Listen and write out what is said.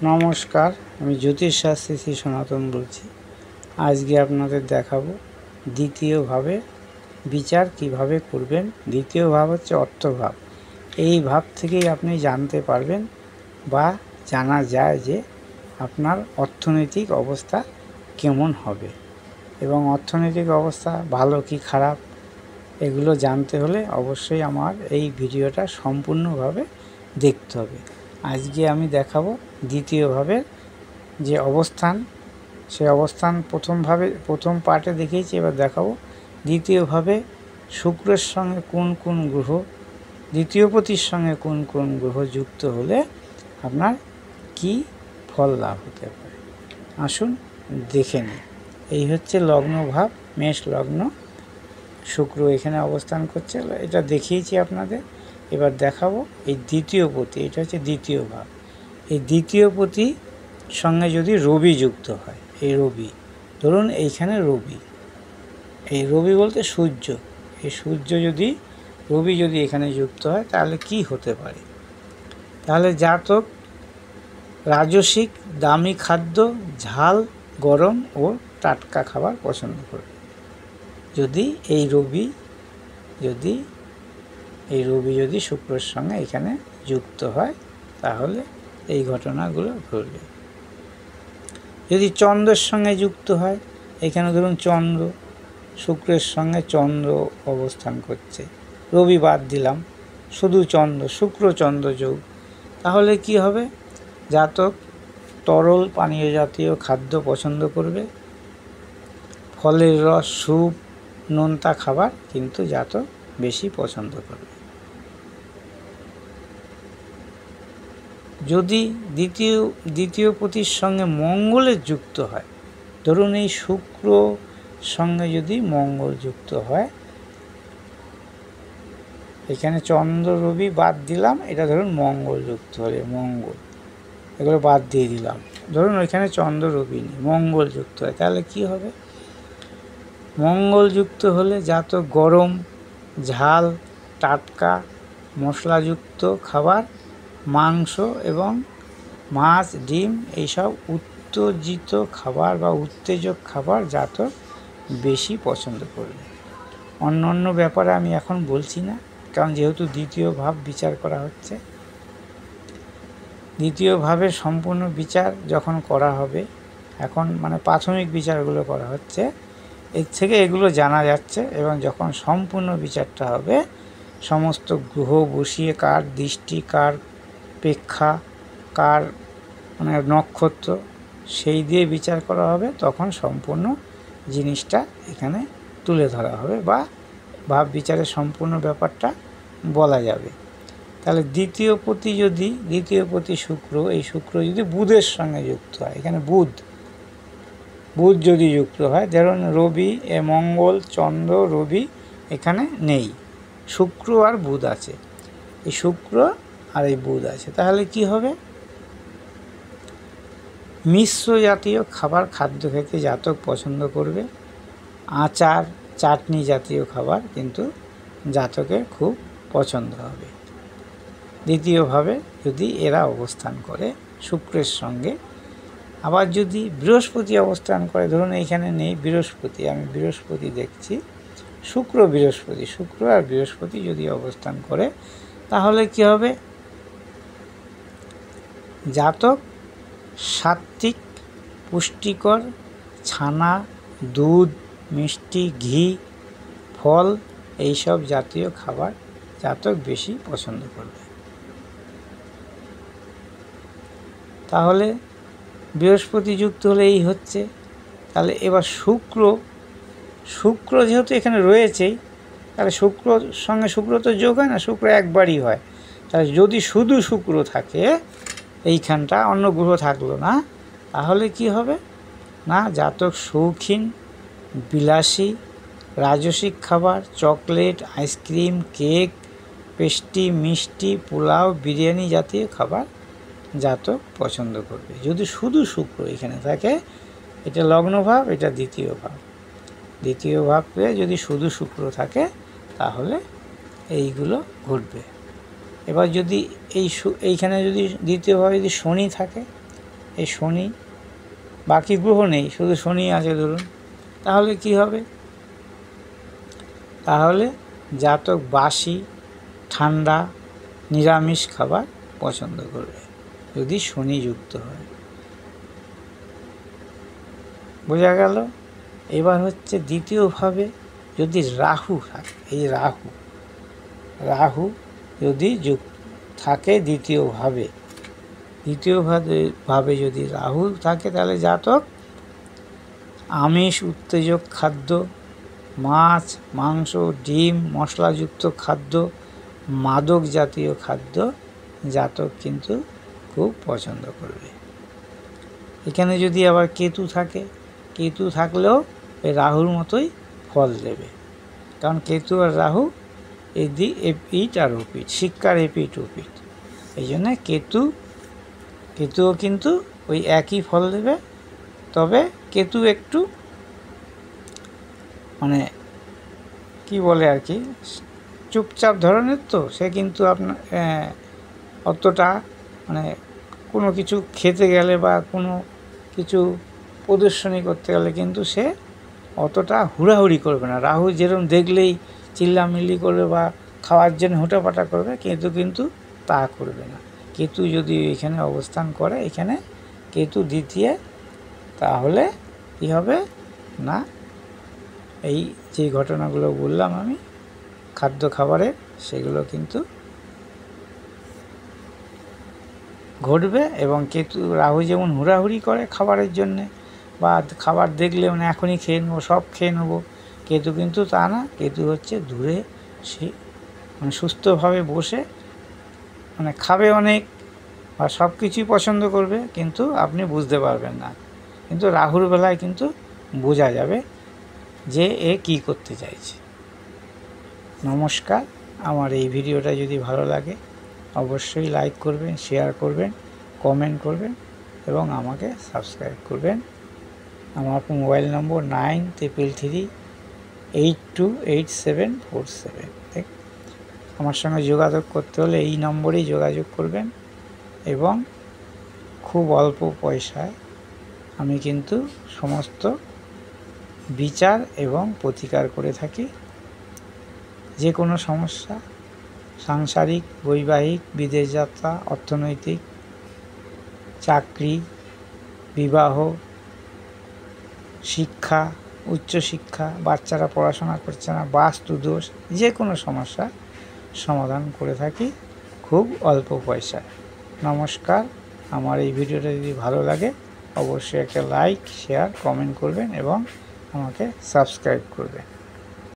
নমস্কার, আমি জ্যোতিষশাস্ত্রী শ্রী সনাতন বলছি। আজকে আপনাদের দেখাবো দ্বিতীয়ভাবে বিচার কিভাবে করবেন। দ্বিতীয় ভাব হচ্ছে অর্থভাব। এই ভাব থেকেই আপনি জানতে পারবেন বা জানা যায় যে আপনার অর্থনৈতিক অবস্থা কেমন হবে এবং অর্থনৈতিক অবস্থা ভালো কি খারাপ এগুলো জানতে হলে অবশ্যই আমার এই ভিডিওটা সম্পূর্ণভাবে দেখতে হবে। আজকে আমি দেখাবো দ্বিতীয়ভাবে যে অবস্থান, সেই অবস্থান প্রথম পার্টে দেখিয়েছি, এবার দেখাবো দ্বিতীয়ভাবে শুক্রের সঙ্গে কোন কোন গ্রহ, দ্বিতীয়পতির সঙ্গে কোন কোন গ্রহ যুক্ত হলে আপনার কি ফল লাভ হতে পারে। আসুন দেখে নিই। এই হচ্ছে লগ্ন ভাব, মেষ লগ্ন, শুক্র এখানে অবস্থান করছে, এটা দেখিয়েছি আপনাদের। এবার দেখাবো এই দ্বিতীয় পতি, এটা হচ্ছে দ্বিতীয় ভাব। এই দ্বিতীয় পতি সঙ্গে যদি রবি যুক্ত হয়, এই রবি ধরুন এইখানে রবি, এই রবি বলতে সূর্য, এই সূর্য যদি রবি যদি এখানে যুক্ত হয় তাহলে কি হতে পারে। তাহলে জাতক রাজসিক দামি খাদ্য, ঝাল, গরম ও টাটকা খাবার পছন্দ করবে। যদি এই রবি যদি শুক্রের সঙ্গে এখানে যুক্ত হয় তাহলে এই ঘটনাগুলো ঘটবে। যদি চন্দ্রের সঙ্গে যুক্ত হয়, এখানে ধরুন চন্দ্র, শুক্রের সঙ্গে চন্দ্র অবস্থান করছে, রবি বাদ দিলাম, শুধু চন্দ্র, শুক্র চন্দ্র যোগ, তাহলে কি হবে, জাতক তরল পানীয় জাতীয় খাদ্য পছন্দ করবে। ফলের রস, স্যুপ, নোনতা খাবার কিন্তু জাতক বেশি পছন্দ করবে। যদি দ্বিতীয় পতির সঙ্গে মঙ্গলের যুক্ত হয়, ধরুন এই শুক্র সঙ্গে যদি মঙ্গল যুক্ত হয়, এখানে চন্দ্র রবি বাদ দিলাম, এটা ধরুন মঙ্গল যুক্ত হলে, মঙ্গল এগুলো বাদ দিয়ে দিলাম, ধরুন ওইখানে চন্দ্র রবি নেই, মঙ্গল যুক্ত হয়, তাহলে কি হবে, মঙ্গল যুক্ত হলে জাতক গরম, ঝাল, টাটকা, মশলাযুক্ত খাবার, মাংস এবং মাছ, ডিম এইসব উত্তেজিত খাবার বা উত্তেজক খাবার জাতক বেশি পছন্দ করবে। অন্য ব্যাপারে আমি এখন বলছি না, কারণ যেহেতু দ্বিতীয় ভাব বিচার করা হচ্ছে। দ্বিতীয় ভাবের সম্পূর্ণ বিচার যখন করা হবে, এখন মানে প্রাথমিক বিচারগুলো করা হচ্ছে, এর থেকে এগুলো জানা যাচ্ছে, এবং যখন সম্পূর্ণ বিচারটা হবে, সমস্ত গ্রহ বসিয়ে কার দৃষ্টি, কার প্রেক্ষা, কার মানে নক্ষত্র, সেই দিয়ে বিচার করা হবে, তখন সম্পূর্ণ জিনিসটা এখানে তুলে ধরা হবে বা ভাব বিচারের সম্পূর্ণ ব্যাপারটা বলা যাবে। তাহলে দ্বিতীয় পতি শুক্র, এই শুক্র যদি বুধের সঙ্গে যুক্ত হয়, এখানে বুধ যদি যুক্ত হয়, ধরুন রবি, মঙ্গল, চন্দ্র, রবি এখানে নেই, শুক্র আর বুধ আছে, এই শুক্র আর এই বুধ আছে, তাহলে কি হবে, মিশ্র জাতীয় খাদ্য খেতে জাতক পছন্দ করবে। আচার, চাটনি জাতীয় খাবার কিন্তু জাতকের খুব পছন্দ হবে। দ্বিতীয়ভাবে যদি এরা অবস্থান করে শুক্রের সঙ্গে, আবার যদি বৃহস্পতি অবস্থান করে, ধরুন এইখানে নেই বৃহস্পতি, আমি বৃহস্পতি দেখছি, শুক্র আর বৃহস্পতি যদি অবস্থান করে, তাহলে কি হবে, জাতক সাত্ত্বিক, পুষ্টিকর ছানা, দুধ, মিষ্টি, ঘি, ফল এইসব জাতীয় খাবার জাতক বেশি পছন্দ করবে। তাহলে বৃহস্পতি যুক্ত হলে এই হচ্ছে। তাহলে এবার শুক্র যেহেতু এখানে রয়েছেই, তাহলে শুক্রর সঙ্গে শুক্র তো যোগ হয় না, শুক্র একবারই হয়। তাহলে যদি শুধু শুক্র থাকে এইখানটা, অন্য গ্রহ থাকলো না, তাহলে কি হবে না, জাতক শৌখিন, বিলাসী, রাজসিক খাবার, চকলেট, আইসক্রিম, কেক, পেস্ট্রি, মিষ্টি, পোলাও, বিরিয়ানি জাতীয় খাবার জাতক পছন্দ করবে যদি শুধু শুক্র এখানে থাকে। এটা লগ্নভাব, এটা দ্বিতীয় ভাবে যদি শুধু শুক্র থাকে তাহলে এইগুলো ঘটবে। এবার যদি এইখানে যদি দ্বিতীয়ভাবে যদি শনি থাকে, এই শনি, বাকি গ্রহ নেই, শুধু শনি আছে ধরুন, তাহলে কি হবে? তাহলে জাতক বাসি, ঠান্ডা, নিরামিষ খাবার পছন্দ করবে যদি শনি যুক্ত হয়। বোঝা গেল? এবার হচ্ছে দ্বিতীয়ভাবে যদি রাহু থাকে, এই রাহু যদি থাকে দ্বিতীয়ভাবে যদি রাহু থাকে, তাহলে জাতক আমিষ উত্তেজক খাদ্য, মাছ, মাংস, ডিম, মশলাযুক্ত খাদ্য, মাদক জাতীয় খাদ্য জাতক কিন্তু খুব পছন্দ করবে। এখানে যদি আবার কেতু থাকে, কেতু থাকলেও এই রাহুর মতোই ফল দেবে, কারণ কেতু আর রাহু এপিঠ আর ওপিঠ, শিক্ষার এপিঠ ওপিঠ। এই জন্য কেতুও কিন্তু ওই একই ফল দেবে, তবে কেতু একটু মানে কি বলে আর কি, চুপচাপ ধরনের, তো সে কিন্তু আপনার অতটা মানে কোনো কিছু খেতে গেলে বা কোনো কিছু প্রদর্শনী করতে গেলে কিন্তু সে অতটা হুড়াহুড়ি করবে না। রাহু যেরকম দেখলেই চিল্লামিল্লি করবে বা খাওয়ার জন্য হুটোপাটা করবে, কেতু কিন্তু তা করবে না। কেতু যদি এখানে অবস্থান করে, এখানে কেতু দ্বিতীয়, তাহলে কী হবে না, এই যে ঘটনাগুলো বললাম আমি খাদ্য খাবারের, সেগুলো কিন্তু ঘটবে। এবং কেতু, রাহু যেমন হুড়াহুড়ি করে খাবারের জন্যে বা খাবার দেখলে মানে এখনই খেয়ে নেবো, সব খেয়ে নেবো, কেতু কিন্তু তা না। কেতু হচ্ছে দূরে, সে মানে সুস্থভাবে বসে মানে খাবে অনেক বা সব কিছুই পছন্দ করবে, কিন্তু আপনি বুঝতে পারবেন না। কিন্তু রাহুর বেলায় কিন্তু বোঝা যাবে যে এ কী করতে চাইছে। নমস্কার। আমার এই ভিডিওটা যদি ভালো লাগে অবশ্যই লাইক করবেন, শেয়ার করবেন, কমেন্ট করবেন এবং আমাকে সাবস্ক্রাইব করবেন। আমার মোবাইল নম্বর 9333828747। আমার সঙ্গে যোগাযোগ করতে হলে এই নম্বরেই যোগাযোগ করবেন। এবং খুব অল্প পয়সায় আমি কিন্তু সমস্ত বিচার এবং প্রতিকার করে থাকি। যে কোনো সমস্যা, সাংসারিক, বৈবাহিক, বিদেশ যাত্রা, অর্থনৈতিক, চাকরি, বিবাহ, শিক্ষা, উচ্চশিক্ষা, বাচ্চারা পড়াশোনা করছে না, বাস্তুদোষ, যে কোনো সমস্যা সমাধান করে থাকি খুব অল্প পয়সায়। নমস্কার। আমার এই ভিডিওটা যদি ভালো লাগে অবশ্যই একটা লাইক, শেয়ার, কমেন্ট করবেন এবং আমাকে সাবস্ক্রাইব করবেন।